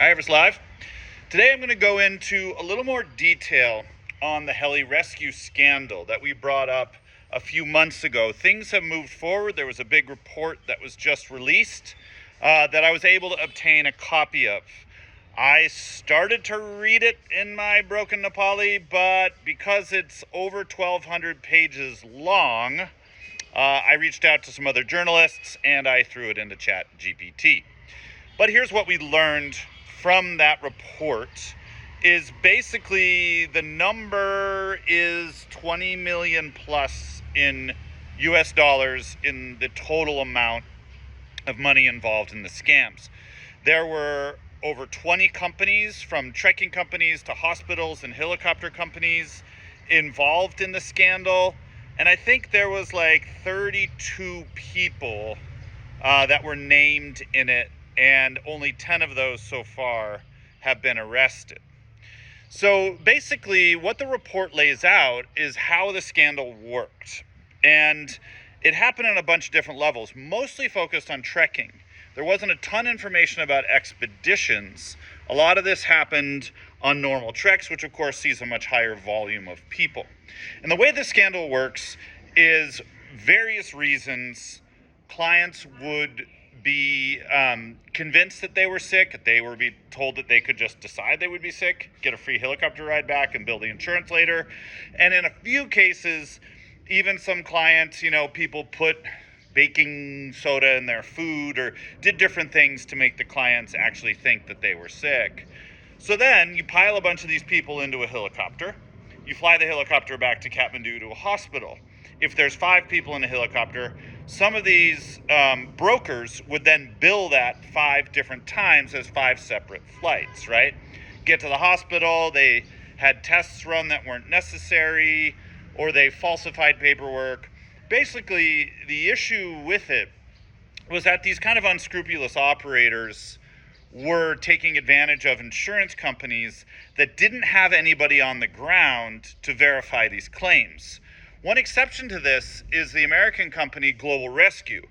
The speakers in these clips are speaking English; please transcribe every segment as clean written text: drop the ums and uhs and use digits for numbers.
Hi, Everest Live. Today I'm going to go into a little more detail on the heli rescue scandal that we brought up a few months ago. Things have moved forward. There was a big report that was just released that I was able to obtain a copy of. I started to read it in my broken Nepali, but because it's over 1,200 pages long, I reached out to some other journalists and I threw it into Chat GPT. But here's what we learned from that report is basically the number is 20 million plus in US dollars in the total amount of money involved in the scams. There were over 20 companies, from trekking companies to hospitals and helicopter companies, involved in the scandal. And I think there was like 32 people that were named in it, and only 10 of those so far have been arrested. So basically what the report lays out is how the scandal worked. And it happened on a bunch of different levels, mostly focused on trekking. There wasn't a ton of information about expeditions. A lot of this happened on normal treks, which of course sees a much higher volume of people. And the way the scandal works is various reasons clients would be convinced that they were sick. They were told that they could just decide they would be sick, get a free helicopter ride back, and bill the insurance later. And in a few cases, even some clients, people put baking soda in their food or did different things to make the clients actually think that they were sick. So then you pile a bunch of these people into a helicopter. You fly the helicopter back to Kathmandu to a hospital. If there's 5 people in a helicopter, some of these brokers would then bill that 5 different times as 5 separate flights, right? Get to the hospital, they had tests run that weren't necessary, or they falsified paperwork. Basically, the issue with it was that these kind of unscrupulous operators were taking advantage of insurance companies that didn't have anybody on the ground to verify these claims. One exception to this is the American company Global Rescue.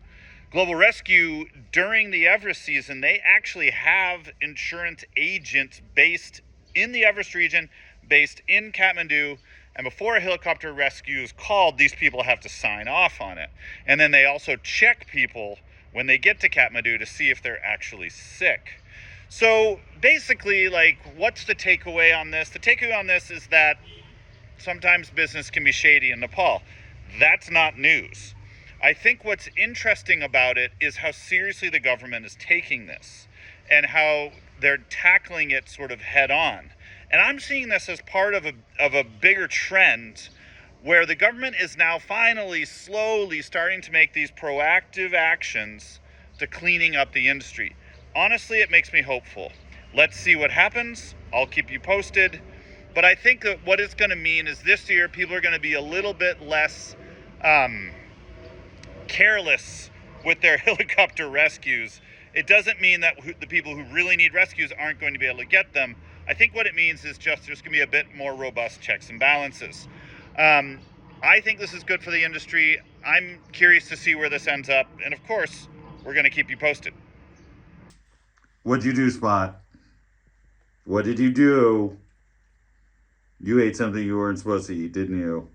Global Rescue, during the Everest season, they actually have insurance agents based in the Everest region, based in Kathmandu, and before a helicopter rescue is called, these people have to sign off on it. And then they also check people when they get to Kathmandu to see if they're actually sick. So basically, what's the takeaway on this? The takeaway on this is that sometimes business can be shady in Nepal. That's not news. I think what's interesting about it is how seriously the government is taking this and how they're tackling it sort of head on. And I'm seeing this as part of a bigger trend where the government is now finally slowly starting to make these proactive actions to cleaning up the industry. Honestly, it makes me hopeful. Let's see what happens. I'll keep you posted. But I think that what it's going to mean is this year people are going to be a little bit less careless with their helicopter rescues. It doesn't mean that the people who really need rescues aren't going to be able to get them. I think what it means is just there's going to be a bit more robust checks and balances. I think this is good for the industry. I'm curious to see where this ends up. And of course, we're going to keep you posted. What'd you do, Spot? What did you do? You ate something you weren't supposed to eat, didn't you?